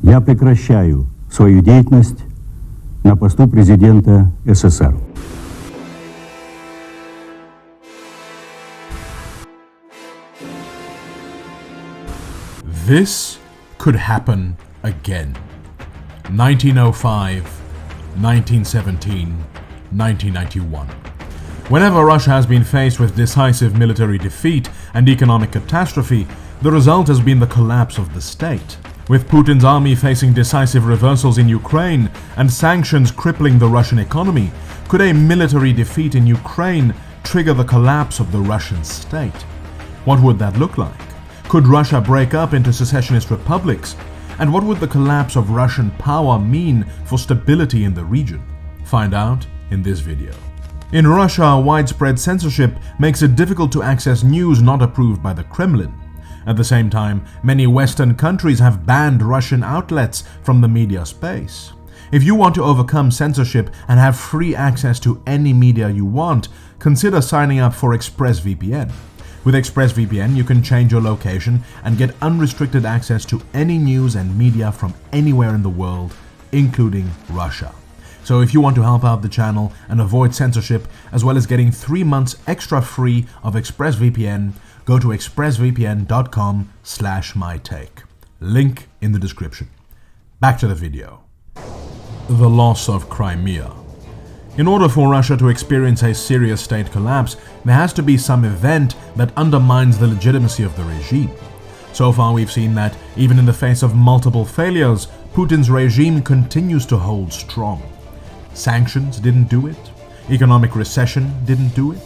Я прекращаю свою деятельность на посту президента СССР. This could happen again. 1905, 1917, 1991. Whenever Russia has been faced with decisive military defeat and economic catastrophe, the result has been the collapse of the state. With Putin's army facing decisive reversals in Ukraine and sanctions crippling the Russian economy, could a military defeat in Ukraine trigger the collapse of the Russian state? What would that look like? Could Russia break up into secessionist republics? And what would the collapse of Russian power mean for stability in the region? Find out in this video. In Russia, widespread censorship makes it difficult to access news not approved by the Kremlin. At the same time, many Western countries have banned Russian outlets from the media space. If you want to overcome censorship and have free access to any media you want, consider signing up for ExpressVPN. With ExpressVPN, you can change your location and get unrestricted access to any news and media from anywhere in the world, including Russia. So if you want to help out the channel and avoid censorship, as well as getting 3 months extra free of ExpressVPN, go to expressvpn.com/mytake. Link in the description. Back to the video. The loss of Crimea. In order for Russia to experience a serious state collapse, there has to be some event that undermines the legitimacy of the regime. So far, we've seen that even in the face of multiple failures, Putin's regime continues to hold strong. Sanctions didn't do it. Economic recession didn't do it.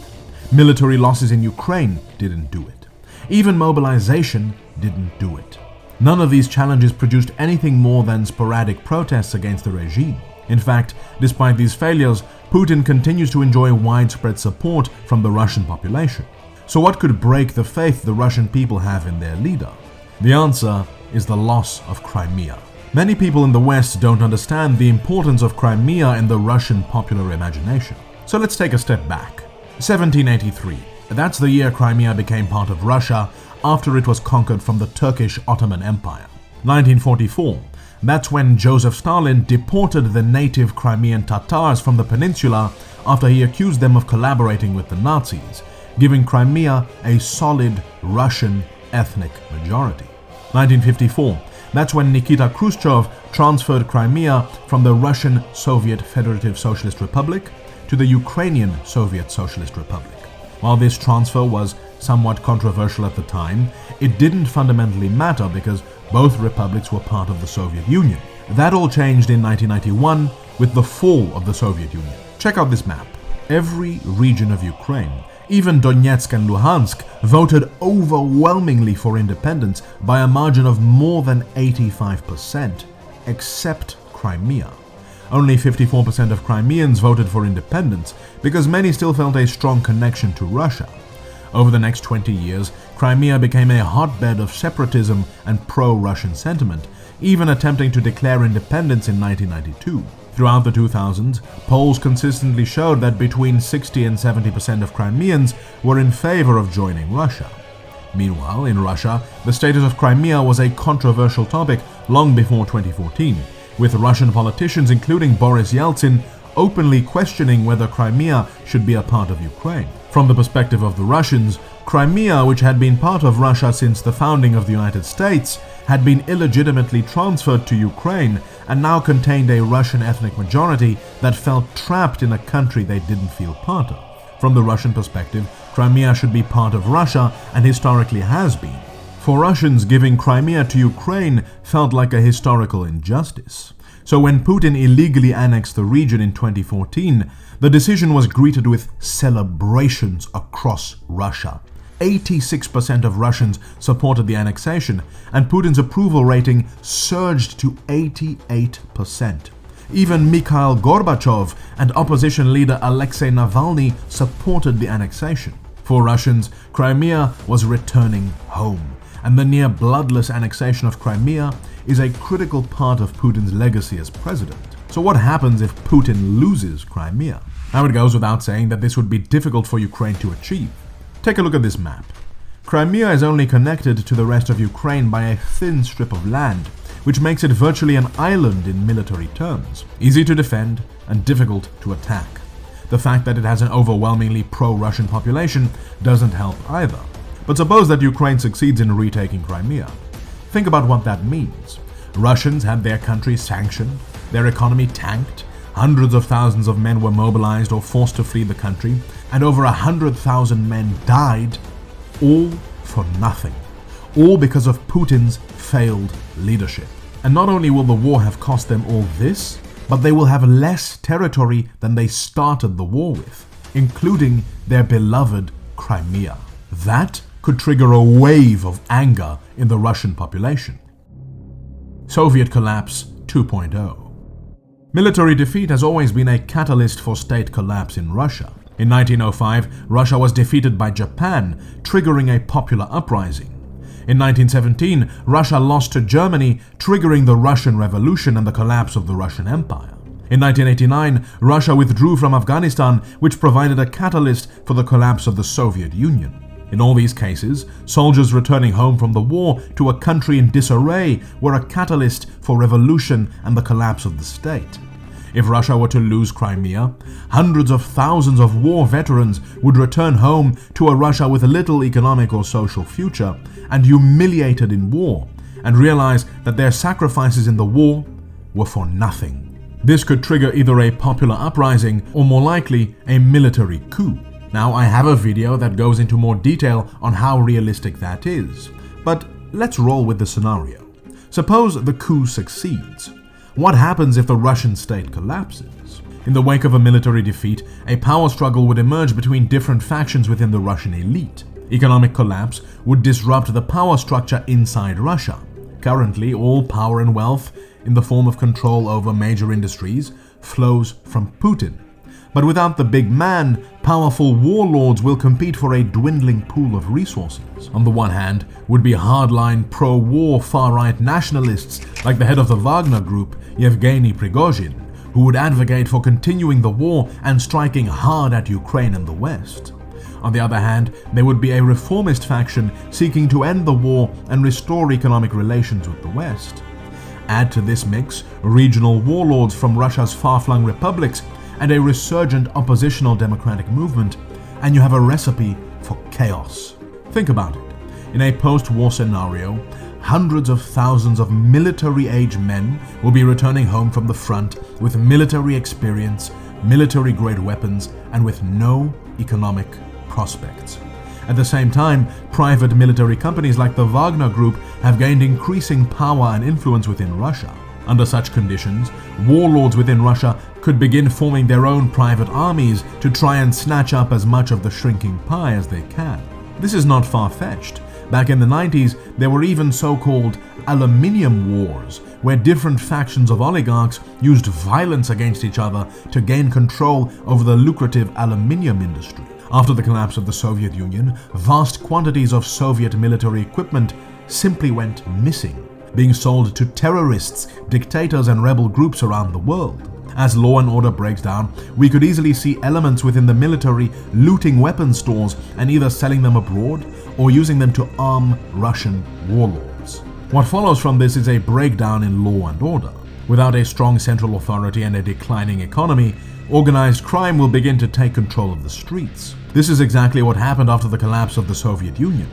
Military losses in Ukraine didn't do it. Even mobilization didn't do it. None of these challenges produced anything more than sporadic protests against the regime. In fact, despite these failures, Putin continues to enjoy widespread support from the Russian population. So what could break the faith the Russian people have in their leader? The answer is the loss of Crimea. Many people in the West don't understand the importance of Crimea in the Russian popular imagination. So let's take a step back. 1783. That's the year Crimea became part of Russia after it was conquered from the Turkish Ottoman Empire. 1944. That's when Joseph Stalin deported the native Crimean Tatars from the peninsula after he accused them of collaborating with the Nazis, giving Crimea a solid Russian ethnic majority. 1954. That's when Nikita Khrushchev transferred Crimea from the Russian Soviet Federative Socialist Republic to the Ukrainian Soviet Socialist Republic. While this transfer was somewhat controversial at the time, it didn't fundamentally matter because both republics were part of the Soviet Union. That all changed in 1991 with the fall of the Soviet Union. Check out this map. Every region of Ukraine, even Donetsk and Luhansk, voted overwhelmingly for independence by a margin of more than 85%, except Crimea. Only 54% of Crimeans voted for independence because many still felt a strong connection to Russia. Over the next 20 years, Crimea became a hotbed of separatism and pro-Russian sentiment, even attempting to declare independence in 1992. Throughout the 2000s, polls consistently showed that between 60 and 70% of Crimeans were in favor of joining Russia. Meanwhile, in Russia, the status of Crimea was a controversial topic long before 2014, with Russian politicians including Boris Yeltsin openly questioning whether Crimea should be a part of Ukraine. From the perspective of the Russians, Crimea, which had been part of Russia since the founding of the United States, had been illegitimately transferred to Ukraine and now contained a Russian ethnic majority that felt trapped in a country they didn't feel part of. From the Russian perspective, Crimea should be part of Russia and historically has been. For Russians, giving Crimea to Ukraine felt like a historical injustice. So when Putin illegally annexed the region in 2014, the decision was greeted with celebrations across Russia. 86% of Russians supported the annexation, and Putin's approval rating surged to 88%. Even Mikhail Gorbachev and opposition leader Alexei Navalny supported the annexation. For Russians, Crimea was returning home, and the near bloodless annexation of Crimea is a critical part of Putin's legacy as president. So what happens if Putin loses Crimea? Now it goes without saying that this would be difficult for Ukraine to achieve. Take a look at this map. Crimea is only connected to the rest of Ukraine by a thin strip of land, which makes it virtually an island in military terms, easy to defend and difficult to attack. The fact that it has an overwhelmingly pro-Russian population doesn't help either. But suppose that Ukraine succeeds in retaking Crimea. Think about what that means. Russians had their country sanctioned, their economy tanked, hundreds of thousands of men were mobilized or forced to flee the country, and over 100,000 men died, all for nothing. All because of Putin's failed leadership. And not only will the war have cost them all this, but they will have less territory than they started the war with, including their beloved Crimea. That could trigger a wave of anger in the Russian population. Soviet collapse 2.0. Military defeat has always been a catalyst for state collapse in Russia. In 1905, Russia was defeated by Japan, triggering a popular uprising. In 1917, Russia lost to Germany, triggering the Russian Revolution and the collapse of the Russian Empire. In 1989, Russia withdrew from Afghanistan, which provided a catalyst for the collapse of the Soviet Union. In all these cases, soldiers returning home from the war to a country in disarray were a catalyst for revolution and the collapse of the state. If Russia were to lose Crimea, hundreds of thousands of war veterans would return home to a Russia with little economic or social future and humiliated in war, and realize that their sacrifices in the war were for nothing. This could trigger either a popular uprising or, more likely, a military coup. Now, I have a video that goes into more detail on how realistic that is, but let's roll with the scenario. Suppose the coup succeeds. What happens if the Russian state collapses? In the wake of a military defeat, a power struggle would emerge between different factions within the Russian elite. Economic collapse would disrupt the power structure inside Russia. Currently, all power and wealth, in the form of control over major industries, flows from Putin. But without the big man, powerful warlords will compete for a dwindling pool of resources. On the one hand, would be hardline pro-war far-right nationalists like the head of the Wagner Group, Yevgeny Prigozhin, who would advocate for continuing the war and striking hard at Ukraine and the West. On the other hand, there would be a reformist faction seeking to end the war and restore economic relations with the West. Add to this mix regional warlords from Russia's far-flung republics and a resurgent oppositional democratic movement, and you have a recipe for chaos. Think about it. In a post-war scenario, hundreds of thousands of military-age men will be returning home from the front with military experience, military-grade weapons, and with no economic prospects. At the same time, private military companies like the Wagner Group have gained increasing power and influence within Russia. Under such conditions, warlords within Russia could begin forming their own private armies to try and snatch up as much of the shrinking pie as they can. This is not far-fetched. Back in the 90s, there were even so-called aluminium wars, where different factions of oligarchs used violence against each other to gain control over the lucrative aluminium industry. After the collapse of the Soviet Union, vast quantities of Soviet military equipment simply went missing, being sold to terrorists, dictators, and rebel groups around the world. As law and order breaks down, we could easily see elements within the military looting weapons stores and either selling them abroad or using them to arm Russian warlords. What follows from this is a breakdown in law and order. Without a strong central authority and a declining economy, organized crime will begin to take control of the streets. This is exactly what happened after the collapse of the Soviet Union.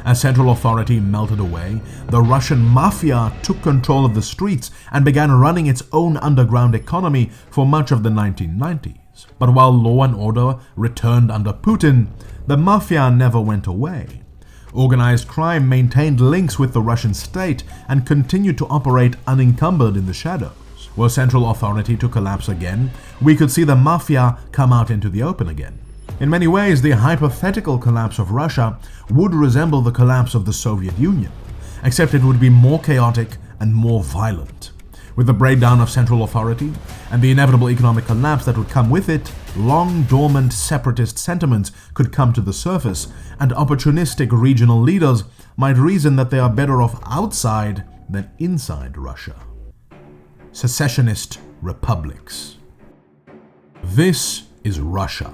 As central authority melted away, the Russian mafia took control of the streets and began running its own underground economy for much of the 1990s. But while law and order returned under Putin, the mafia never went away. Organized crime maintained links with the Russian state and continued to operate unencumbered in the shadows. Were central authority to collapse again, we could see the mafia come out into the open again. In many ways, the hypothetical collapse of Russia would resemble the collapse of the Soviet Union, except it would be more chaotic and more violent. With the breakdown of central authority and the inevitable economic collapse that would come with it, long-dormant separatist sentiments could come to the surface, and opportunistic regional leaders might reason that they are better off outside than inside Russia. Secessionist Republics. This is Russia.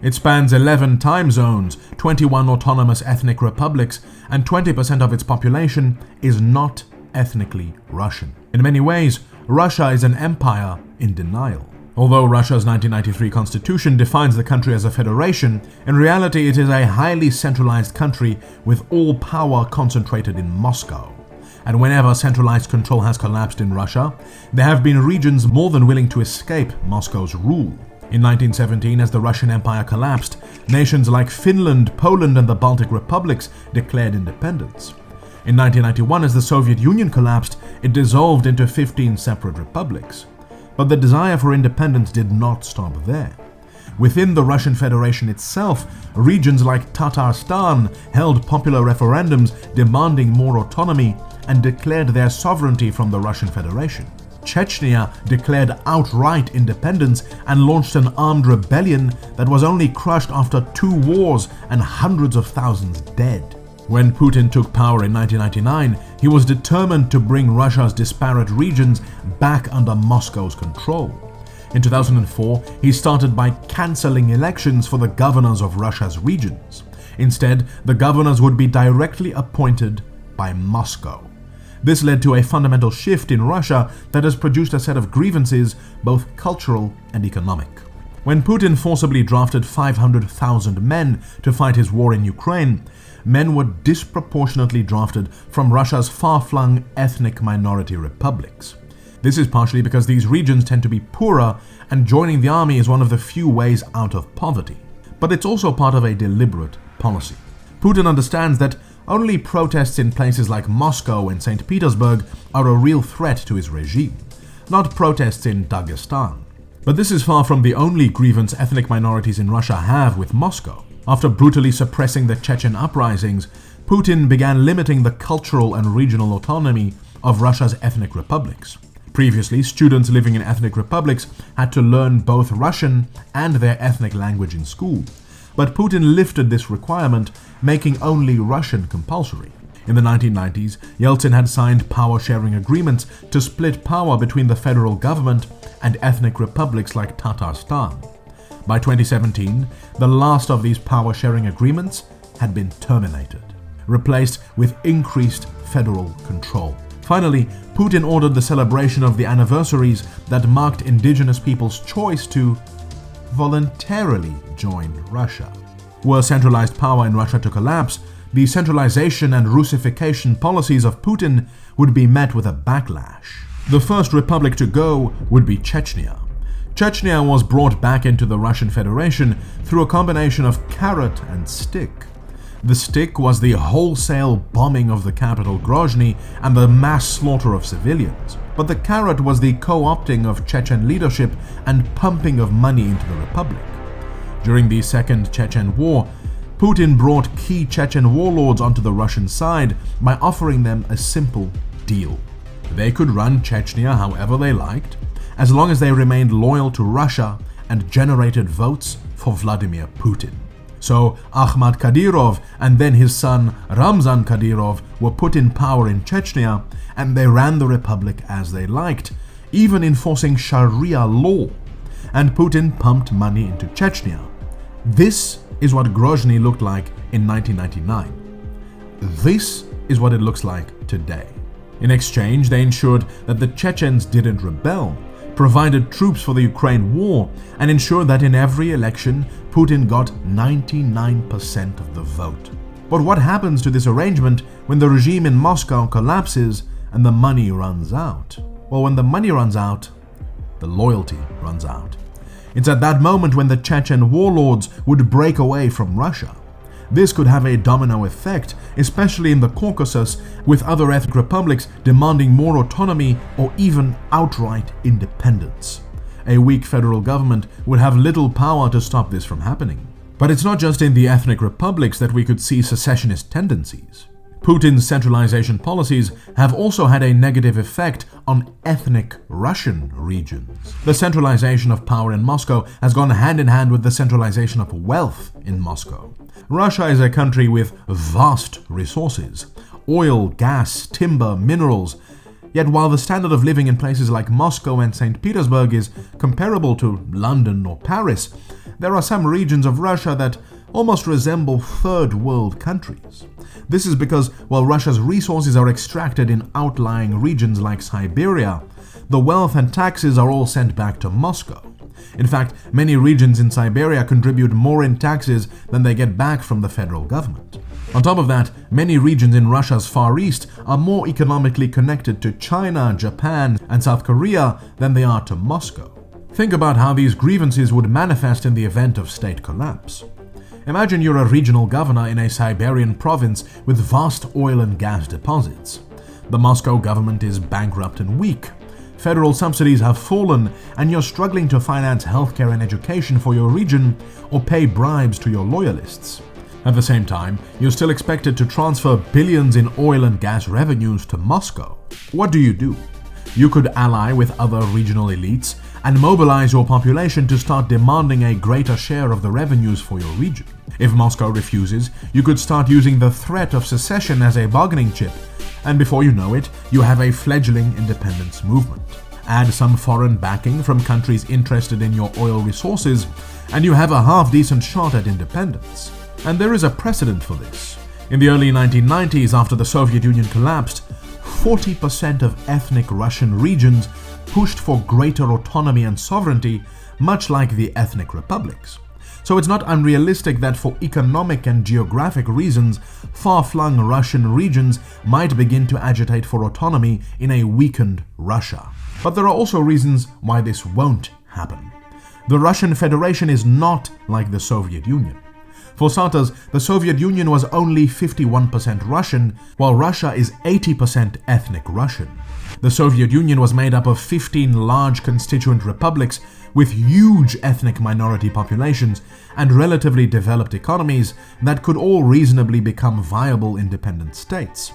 It spans 11 time zones, 21 autonomous ethnic republics, and 20% of its population is not ethnically Russian. In many ways, Russia is an empire in denial. Although Russia's 1993 constitution defines the country as a federation, in reality it is a highly centralized country with all power concentrated in Moscow. And whenever centralized control has collapsed in Russia, there have been regions more than willing to escape Moscow's rule. In 1917, as the Russian Empire collapsed, nations like Finland, Poland, and the Baltic republics declared independence. In 1991, as the Soviet Union collapsed, it dissolved into 15 separate republics. But the desire for independence did not stop there. Within the Russian Federation itself, regions like Tatarstan held popular referendums demanding more autonomy and declared their sovereignty from the Russian Federation. Chechnya declared outright independence and launched an armed rebellion that was only crushed after 2 wars and hundreds of thousands dead. When Putin took power in 1999, he was determined to bring Russia's disparate regions back under Moscow's control. In 2004, he started by cancelling elections for the governors of Russia's regions. Instead, the governors would be directly appointed by Moscow. This led to a fundamental shift in Russia that has produced a set of grievances, both cultural and economic. When Putin forcibly drafted 500,000 men to fight his war in Ukraine, men were disproportionately drafted from Russia's far-flung ethnic minority republics. This is partially because these regions tend to be poorer, and joining the army is one of the few ways out of poverty. But it's also part of a deliberate policy. Putin understands that only protests in places like Moscow and St. Petersburg are a real threat to his regime, not protests in Dagestan. But this is far from the only grievance ethnic minorities in Russia have with Moscow. After brutally suppressing the Chechen uprisings, Putin began limiting the cultural and regional autonomy of Russia's ethnic republics. Previously, students living in ethnic republics had to learn both Russian and their ethnic language in school. But Putin lifted this requirement, making only Russian compulsory. In the 1990s, Yeltsin had signed power-sharing agreements to split power between the federal government and ethnic republics like Tatarstan. By 2017, the last of these power-sharing agreements had been terminated, replaced with increased federal control. Finally, Putin ordered the celebration of the anniversaries that marked indigenous people's choice to voluntarily join Russia. Were centralized power in Russia to collapse, the centralization and Russification policies of Putin would be met with a backlash. The first republic to go would be Chechnya. Chechnya was brought back into the Russian Federation through a combination of carrot and stick. The stick was the wholesale bombing of the capital Grozny and the mass slaughter of civilians. But the carrot was the co-opting of Chechen leadership and pumping of money into the republic. During the Second Chechen War, Putin brought key Chechen warlords onto the Russian side by offering them a simple deal. They could run Chechnya however they liked, as long as they remained loyal to Russia and generated votes for Vladimir Putin. So Ahmad Kadyrov and then his son Ramzan Kadyrov were put in power in Chechnya, and they ran the republic as they liked, even enforcing Sharia law. And Putin pumped money into Chechnya. This is what Grozny looked like in 1999. This is what it looks like today. In exchange, they ensured that the Chechens didn't rebel, provided troops for the Ukraine war, and ensured that in every election, Putin got 99% of the vote. But what happens to this arrangement when the regime in Moscow collapses and the money runs out? Well, when the money runs out, the loyalty runs out. It's at that moment when the Chechen warlords would break away from Russia. This could have a domino effect, especially in the Caucasus, with other ethnic republics demanding more autonomy or even outright independence. A weak federal government would have little power to stop this from happening. But it's not just in the ethnic republics that we could see secessionist tendencies. Putin's centralization policies have also had a negative effect on ethnic Russian regions. The centralization of power in Moscow has gone hand in hand with the centralization of wealth in Moscow. Russia is a country with vast resources: oil, gas, timber, minerals. Yet while the standard of living in places like Moscow and St. Petersburg is comparable to London or Paris, there are some regions of Russia that almost resemble third world countries. This is because while Russia's resources are extracted in outlying regions like Siberia, the wealth and taxes are all sent back to Moscow. In fact, many regions in Siberia contribute more in taxes than they get back from the federal government. On top of that, many regions in Russia's Far East are more economically connected to China, Japan, and South Korea than they are to Moscow. Think about how these grievances would manifest in the event of state collapse. Imagine you're a regional governor in a Siberian province with vast oil and gas deposits. The Moscow government is bankrupt and weak. Federal subsidies have fallen, and you're struggling to finance healthcare and education for your region or pay bribes to your loyalists. At the same time, you're still expected to transfer billions in oil and gas revenues to Moscow. What do? You could ally with other regional elites and mobilize your population to start demanding a greater share of the revenues for your region. If Moscow refuses, you could start using the threat of secession as a bargaining chip, and before you know it, you have a fledgling independence movement. Add some foreign backing from countries interested in your oil resources, and you have a half-decent shot at independence. And there is a precedent for this. In the early 1990s, after the Soviet Union collapsed, 40% of ethnic Russian regions pushed for greater autonomy and sovereignty, much like the ethnic republics. So it's not unrealistic that for economic and geographic reasons, far-flung Russian regions might begin to agitate for autonomy in a weakened Russia. But there are also reasons why this won't happen. The Russian Federation is not like the Soviet Union. For starters, the Soviet Union was only 51% Russian, while Russia is 80% ethnic Russian. The Soviet Union was made up of 15 large constituent republics with huge ethnic minority populations and relatively developed economies that could all reasonably become viable independent states.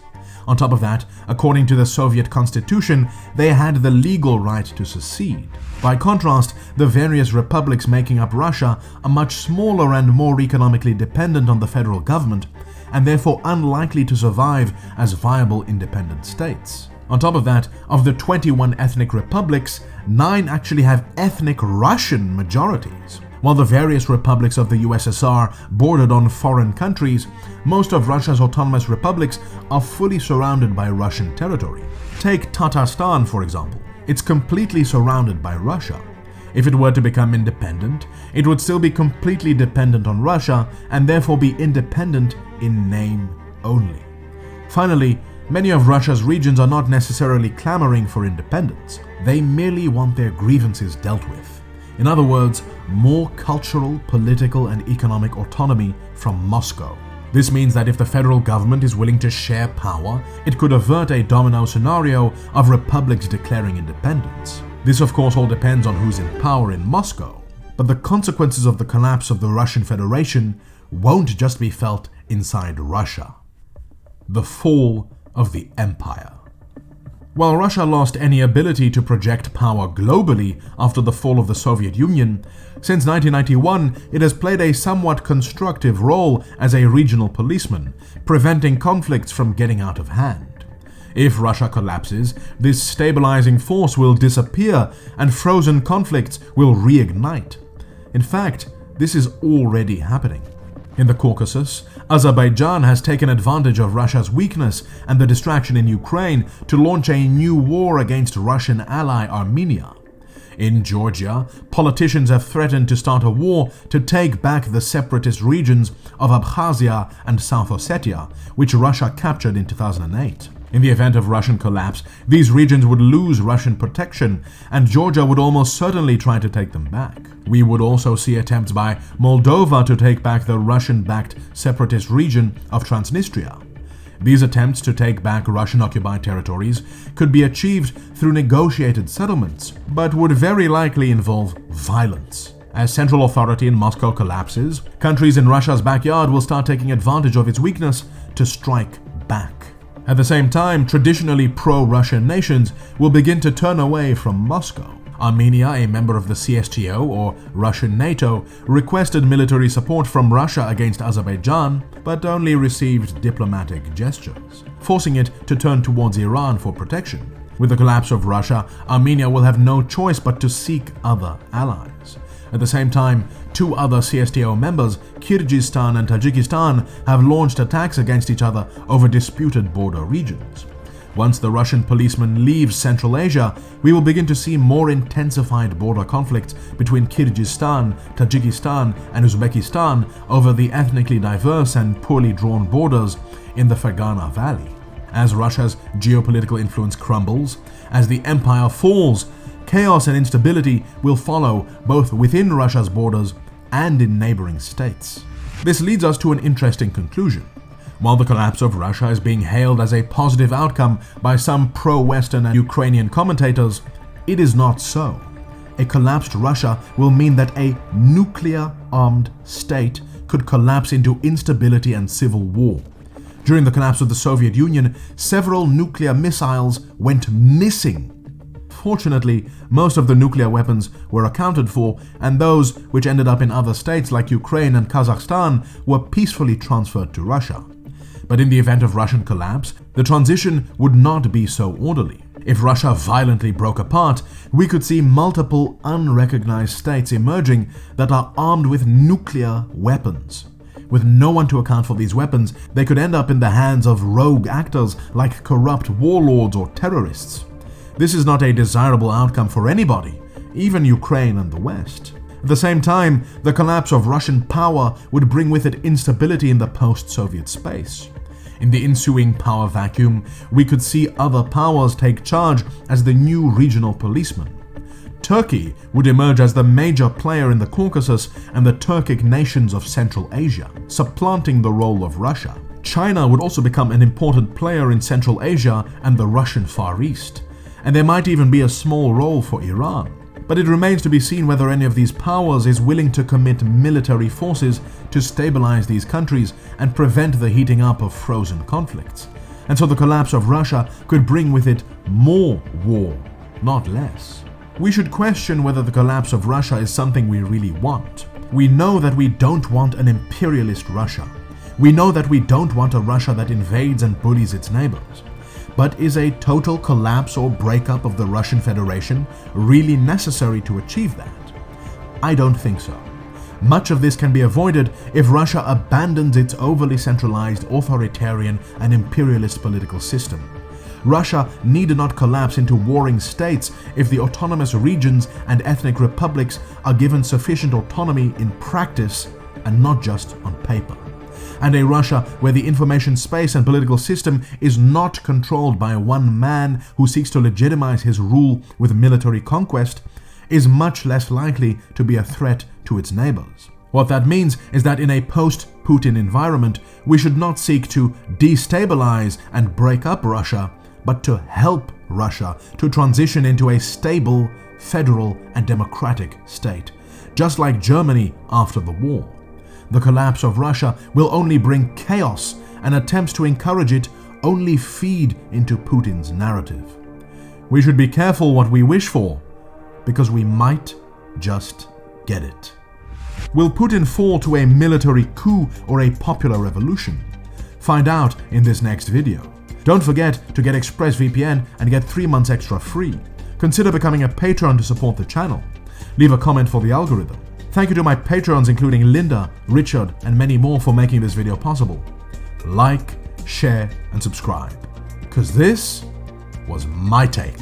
On top of that, according to the Soviet constitution, they had the legal right to secede. By contrast, the various republics making up Russia are much smaller and more economically dependent on the federal government, and therefore unlikely to survive as viable independent states. On top of that, of the 21 ethnic republics, 9 actually have ethnic Russian majorities. While the various republics of the USSR bordered on foreign countries, most of Russia's autonomous republics are fully surrounded by Russian territory. Take Tatarstan, for example. It's completely surrounded by Russia. If it were to become independent, it would still be completely dependent on Russia and therefore be independent in name only. Finally, many of Russia's regions are not necessarily clamoring for independence. They merely want their grievances dealt with. In other words, more cultural, political, and economic autonomy from Moscow. This means that if the federal government is willing to share power, it could avert a domino scenario of republics declaring independence. This, of course, all depends on who's in power in Moscow. But the consequences of the collapse of the Russian Federation won't just be felt inside Russia. The fall of the empire. While Russia lost any ability to project power globally after the fall of the Soviet Union, since 1991 it has played a somewhat constructive role as a regional policeman, preventing conflicts from getting out of hand. If Russia collapses, this stabilizing force will disappear and frozen conflicts will reignite. In fact, this is already happening. In the Caucasus, Azerbaijan has taken advantage of Russia's weakness and the distraction in Ukraine to launch a new war against Russian ally Armenia. In Georgia, politicians have threatened to start a war to take back the separatist regions of Abkhazia and South Ossetia, which Russia captured in 2008. In the event of Russian collapse, these regions would lose Russian protection, and Georgia would almost certainly try to take them back. We would also see attempts by Moldova to take back the Russian-backed separatist region of Transnistria. These attempts to take back Russian-occupied territories could be achieved through negotiated settlements, but would very likely involve violence. As central authority in Moscow collapses, countries in Russia's backyard will start taking advantage of its weakness to strike back. At the same time, traditionally pro-Russian nations will begin to turn away from Moscow. Armenia, a member of the CSTO or Russian NATO, requested military support from Russia against Azerbaijan, but only received diplomatic gestures, forcing it to turn towards Iran for protection. With the collapse of Russia, Armenia will have no choice but to seek other allies. At the same time, two other CSTO members, Kyrgyzstan and Tajikistan, have launched attacks against each other over disputed border regions. Once the Russian policeman leaves Central Asia, we will begin to see more intensified border conflicts between Kyrgyzstan, Tajikistan, and Uzbekistan over the ethnically diverse and poorly drawn borders in the Fergana Valley. As Russia's geopolitical influence crumbles, as the empire falls, chaos and instability will follow both within Russia's borders and in neighboring states. This leads us to an interesting conclusion. While the collapse of Russia is being hailed as a positive outcome by some pro-Western and Ukrainian commentators, it is not so. A collapsed Russia will mean that a nuclear-armed state could collapse into instability and civil war. During the collapse of the Soviet Union, several nuclear missiles went missing. Fortunately, most of the nuclear weapons were accounted for, and those which ended up in other states like Ukraine and Kazakhstan were peacefully transferred to Russia. But in the event of Russian collapse, the transition would not be so orderly. If Russia violently broke apart, we could see multiple unrecognized states emerging that are armed with nuclear weapons. With no one to account for these weapons, they could end up in the hands of rogue actors like corrupt warlords or terrorists. This is not a desirable outcome for anybody, even Ukraine and the West. At the same time, the collapse of Russian power would bring with it instability in the post-Soviet space. In the ensuing power vacuum, we could see other powers take charge as the new regional policeman. Turkey would emerge as the major player in the Caucasus and the Turkic nations of Central Asia, supplanting the role of Russia. China would also become an important player in Central Asia and the Russian Far East, and there might even be a small role for Iran. But it remains to be seen whether any of these powers is willing to commit military forces to stabilize these countries and prevent the heating up of frozen conflicts. And so the collapse of Russia could bring with it more war, not less. We should question whether the collapse of Russia is something we really want. We know that we don't want an imperialist Russia. We know that we don't want a Russia that invades and bullies its neighbors. But is a total collapse or breakup of the Russian Federation really necessary to achieve that? I don't think so. Much of this can be avoided if Russia abandons its overly centralized, authoritarian, and imperialist political system. Russia need not collapse into warring states if the autonomous regions and ethnic republics are given sufficient autonomy in practice and not just on paper. And a Russia where the information space and political system is not controlled by one man who seeks to legitimize his rule with military conquest is much less likely to be a threat to its neighbors. What that means is that in a post-Putin environment, we should not seek to destabilize and break up Russia, but to help Russia to transition into a stable, federal, and democratic state, just like Germany after the war. The collapse of Russia will only bring chaos, and attempts to encourage it only feed into Putin's narrative. We should be careful what we wish for, because we might just get it. Will Putin fall to a military coup or a popular revolution? Find out in this next video. Don't forget to get ExpressVPN and get 3 months extra free. Consider becoming a patron to support the channel. Leave a comment for the algorithm. Thank you to my patrons including Linda, Richard, and many more for making this video possible. Like, share, and subscribe, because this was my take.